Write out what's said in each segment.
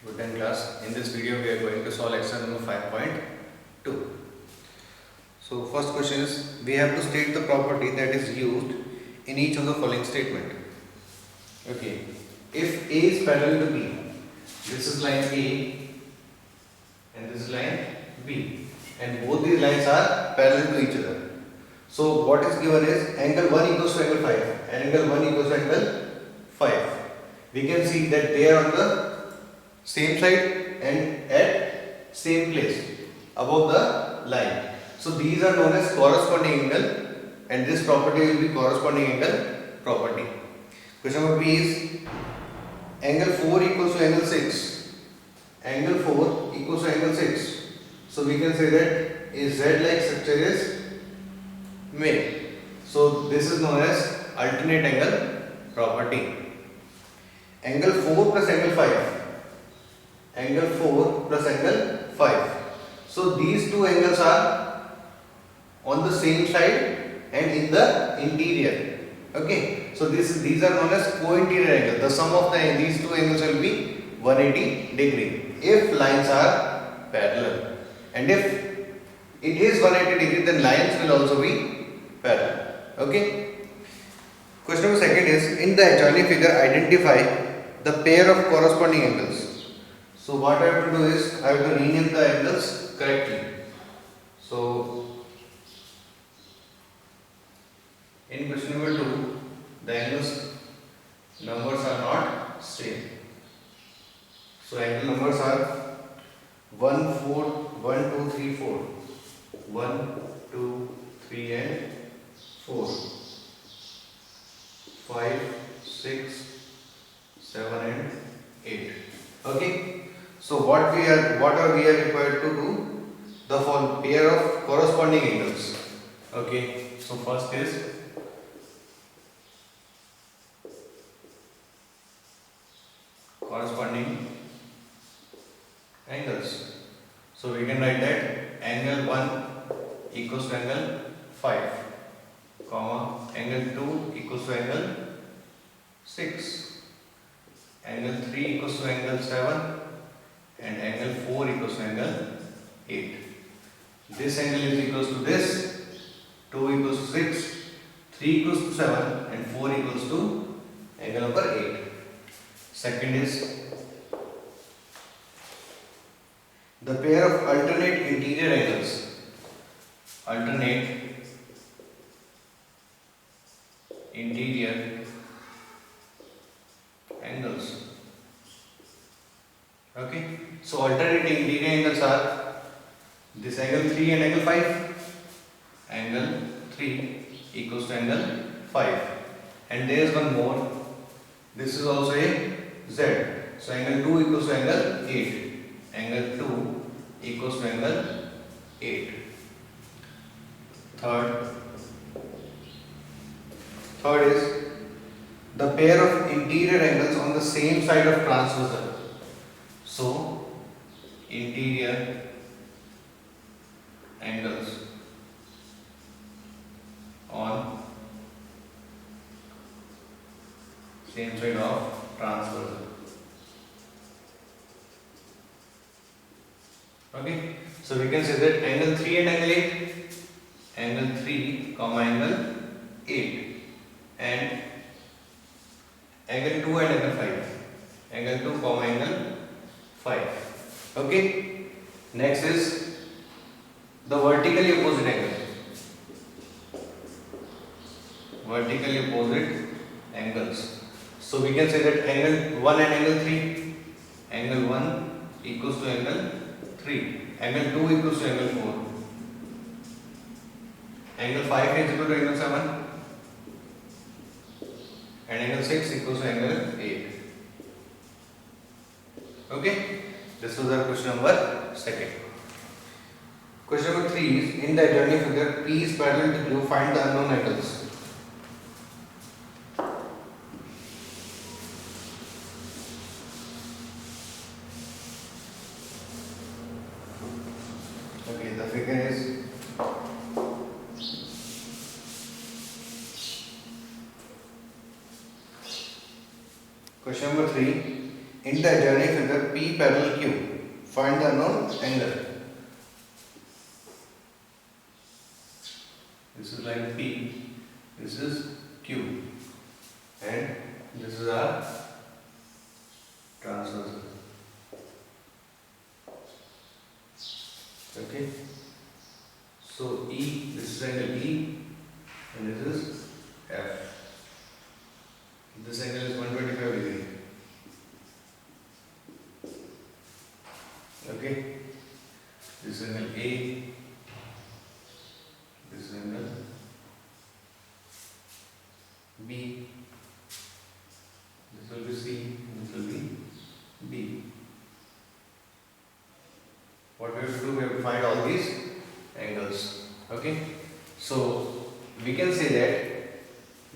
Good day class. In this video we are going to solve exercise number 5.2. So first question is, we have to state the property that is used in each of the following statement. Okay. If A is parallel to B, this is line A and this is line B, and both these lines are parallel to each other. So what is given is angle 1 equals to angle 5 and angle 1 equals to angle 5. We can see that they are on the same side and at same place above the line. So these are known as corresponding angle, and this property will be corresponding angle property. Question number B is angle 4 equals to angle 6. Angle 4 equals to angle 6. So we can say that a Z-like structure is made. So this is known as alternate angle property. Angle 4 plus angle 5. Angle 4 plus angle 5. So these two angles are on the same side and in the interior. Okay. So these are known as co-interior angle. The sum of these two angles will be 180 degree if lines are parallel. And if it is 180 degree, then lines will also be parallel. Okay. Question number second is, in the adjoining figure identify the pair of corresponding angles. So what I have to do is, I have to rename the angles correctly. So in question number 2, the angles numbers are not same. So angle numbers are 1, 4, 1, 2, 3, 4. 1, 2, 3 and 4. 5, 6, 7 and 8. Okay. So what are we required to do? The pair of corresponding angles. Okay. So first is corresponding angles. So we can write that angle 1 equals to angle 5, comma angle 2 equals to angle 6, angle 3 equals to angle 7, and angle 4 equals to angle 8. This angle is equals to this, 2 equals to 6, 3 equals to 7 and 4 equals to angle number 8. Second is the pair of alternate interior angles. Alternate interior angles. Okay. So alternating interior angles are this angle 3 and angle 5. Angle 3 equals to angle 5. And there is one more. This is also a Z. So angle 2 equals to angle 8. Angle 2 equals to angle 8. Third is the pair of interior angles on the same side of transversal. So interior angles on same side of transversal. Okay. So we can say that angle 3 and angle 8, angle 3 comma angle 8, and angle 2 and angle 5, angle 2 comma angle 5. Okay. Next is the vertically opposite angle. Vertically opposite angles. So we can say that angle 1 and angle 3, angle 1 equals to angle 3, angle 2 equals to angle 4, angle 5 is equal to angle 7, and angle 6 equals to angle 8. Okay. This was our question number second. Question number 3 is, in the adjoining figure P is parallel to Q, find the unknown angles. Okay, the figure is question number 3. In the adjoining figure P parallel Q, find the unknown angle. This is line P, this is Q, and this is our transversal. Okay. So E, this is angle E, and this is F. This angle is 125 degree. Okay. This angle A, this angle B, this will be C, this will be B. What we have to do, we have to find all these angles. Okay. So we can say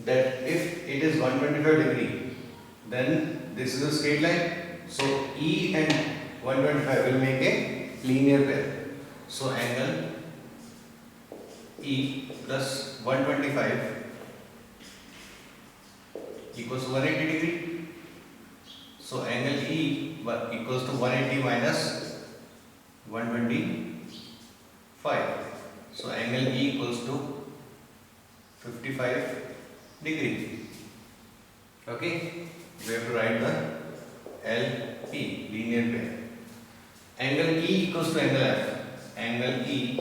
that if it is 125 degree, then this is a straight line. So E and 125 will make a linear pair. So angle E plus 125 equals to 180 degree. So angle E equals to 180 minus 125. So angle E equals to 55 degree. Okay, we have to write the LP, linear pair. Angle E equals to angle F. Angle E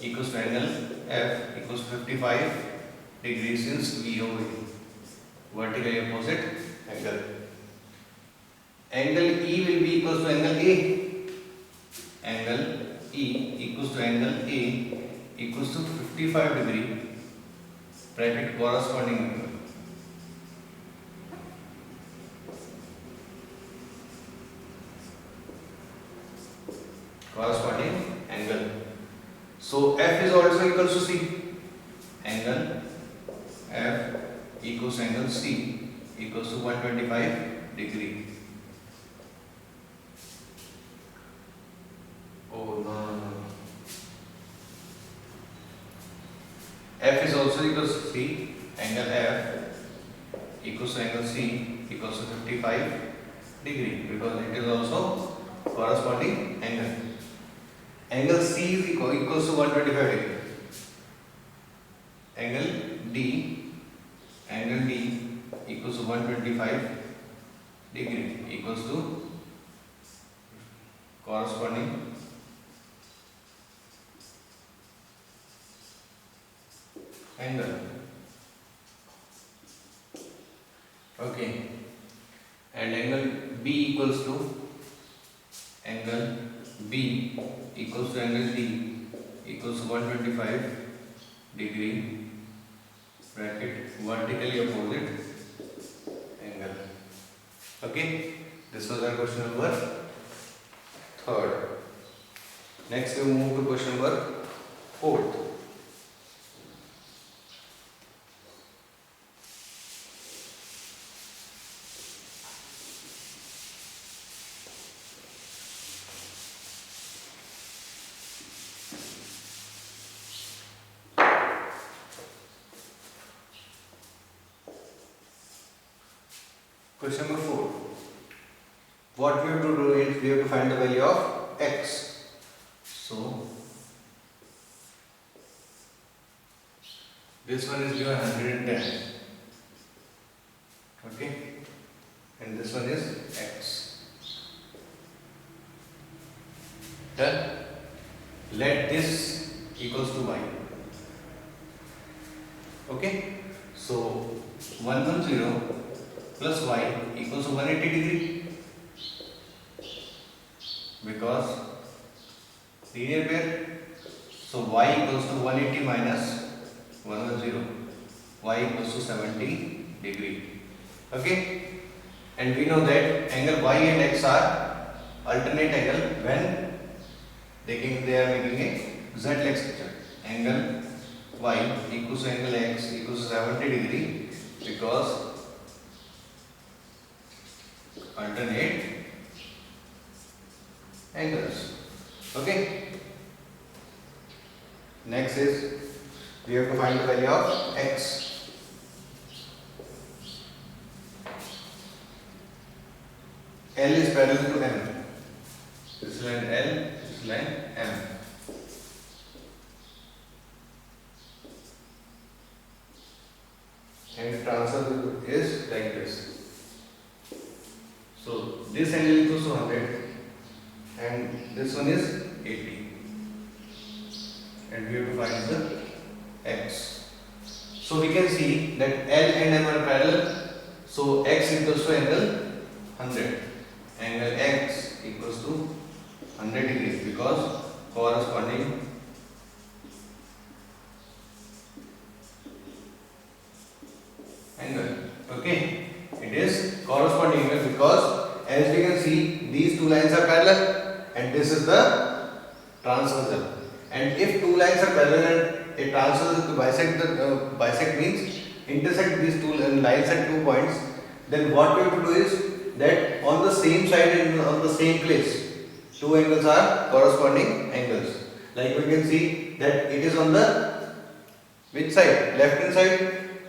equals to angle F equals to 55 degrees since VOV, vertically opposite angle. Angle E will be equals to angle A. Angle E equals to angle A equals to 55 degree, bracket corresponding angle. Corresponding angle. So F is also equals to C. Angle F equals to angle C equals to 125 degree. Oh no. F is also equals to C. Angle F equals to angle C equals to 55 degree, because it is also corresponding angle. Angle C is equals to 125 degree. Angle D equals to 125 degree equals to corresponding angle. Okay. And angle B equals to angle B equals to angle D equals to 125 degree, bracket vertically opposite angle. Okay, this was our question number 3rd. Next we move to question number 4th. Question number 4. What we have to do is we have to find the value of x. So this one is given 110. Okay, and this one is x. Then let this equals to y. Okay, so 110 plus y equals to 180 degree, because linear pair. So y equals to 180 minus 110, y equals to 70 degree. Okay, and we know that angle y and x are alternate angle when they are making a z-like structure. Angle y equals to angle x equals to 70 degree, because alternate angles. Okay. Next is we have to find the value of x. L is parallel to M. This line L, this line M. And the transversal is like this. So this angle equals to 100 and this one is 80. And we have to find the x. So we can see that L and M are parallel. So x equals to angle 100. Angle x equals to 100 degrees because corresponding angle. Okay, it is corresponding angle because as we can see these two lines are parallel and this is the transversal. And if two lines are parallel and a transversal to bisect means intersect these two lines at 2 points, then what we have to do is that on the same side and on the same place two angles are corresponding angles. Like we can see that it is on the which side? Left hand side,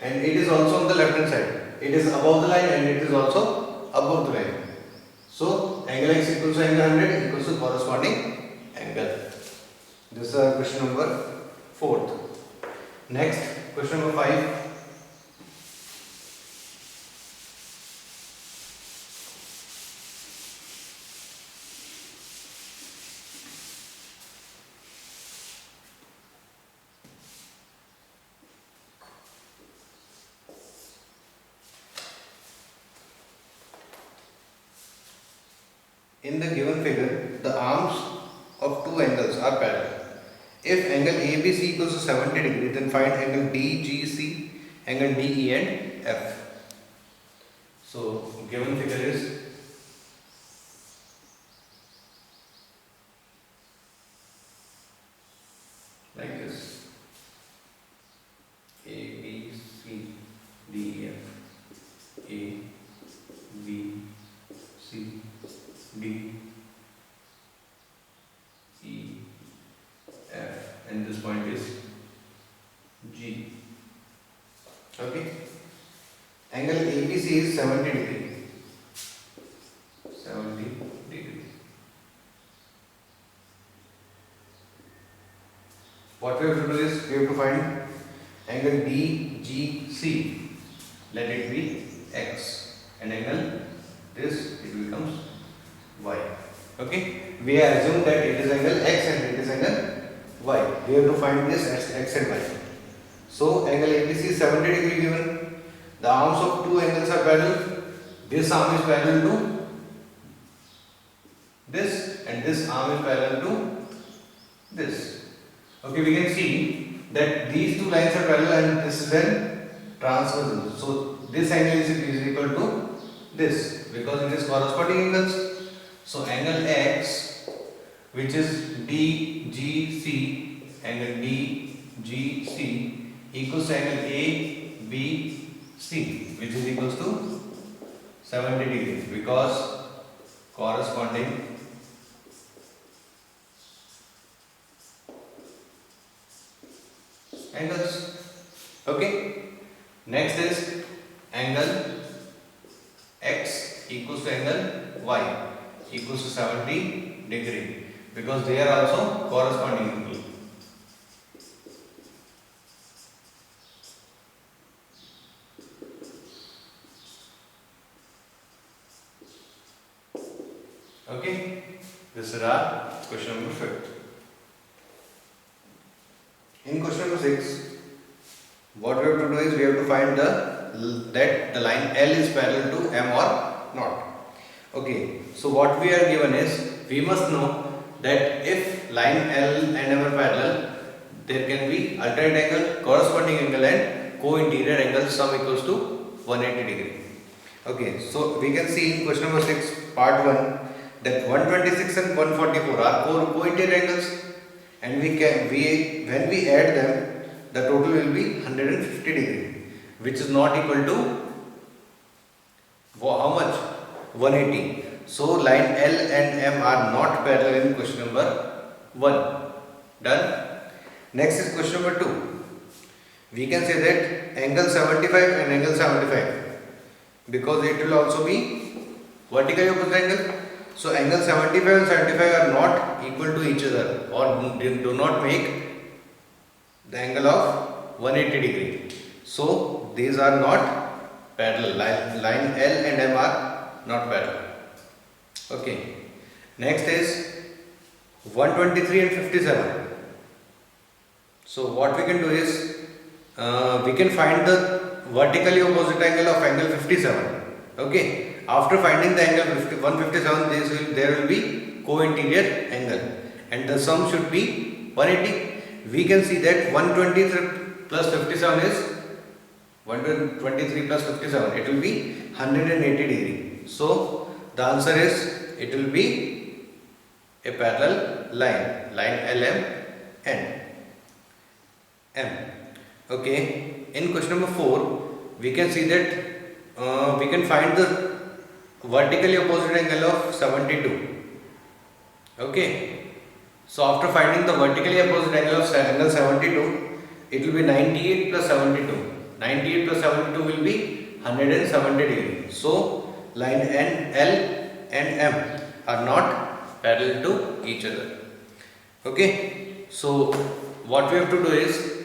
and it is also on the left hand side. It is above the line and it is also above the line. So angle x equals to angle 100 equals to corresponding angle. This is question number 4. Next, question number 5. In the given figure, the arms of two angles are parallel. If angle ABC equals to 70 degrees, then find angle DGC, angle DE and F. So, given figure is like this: A, B, C, D, E, F. A, B, C, D, E, F, and this point is G. Okay. Angle ABC is 70 degree. 70 degree. What we have to do is we have to find angle DGC. Let it be X, and angle this it becomes Y. Okay, we assume that it is angle X and it is angle Y. We have to find this as X and Y. So angle ABC is 70 degree given. The arms of two angles are parallel. This arm is parallel to this and this arm is parallel to this. Okay, we can see that these two lines are parallel and this is then transversal. So this angle is equal to this because it is corresponding angles. So angle X, which is DGC, angle DGC equals to angle ABC, which is equals to 70 degrees because corresponding angles. Okay. Next is angle X equals to angle Y equals to 70 degree because they are also corresponding angle. Okay, this is our question number 5. In question number 6, what we have to do is we have to find that the line L is parallel to M or not. Okay, so what we are given is we must know that if line L and M are parallel, there can be alternate angle, corresponding angle and co-interior angle sum equals to 180 degree. Okay, so we can see in question number 6 part 1 that 126 and 144 are co-interior angles, and when we add them the total will be 150 degree, which is not equal to how much? 180. So line L and M are not parallel in question number 1. Done. Next is question number 2. We can say that angle 75 and angle 75 because it will also be vertically opposite angle. So angle 75 and 75 are not equal to each other, or do not make the angle of 180 degree. So these are not parallel. Line L and M are not parallel. Okay. Next is 123 and 57. So what we can do is we can find the vertically opposite angle of angle 57. Okay. After finding the angle 157, there will be co-interior angle, and the sum should be 180. We can see that 123 plus 57 is 123 plus 57. It will be 180 degree. So the answer is it will be a parallel line LM and M. Okay. In question number 4, we can see that we can find the vertically opposite angle of 72. Okay. So after finding the vertically opposite angle of angle 72, it will be 98 plus 72. 98 plus 72 will be 170 degree. So line L and M are not parallel to each other. Okay. So what we have to do is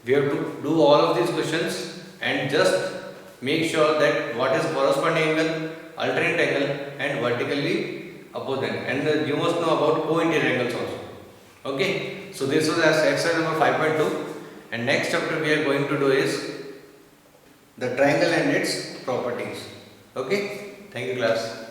we have to do all of these questions and just make sure that what is corresponding angle, alternate angle and vertically opposite, and you must know about co-interior angles also. Okay, so this was exercise number 5.2, and next chapter we are going to do is the triangle and its properties. Okay, thank you class.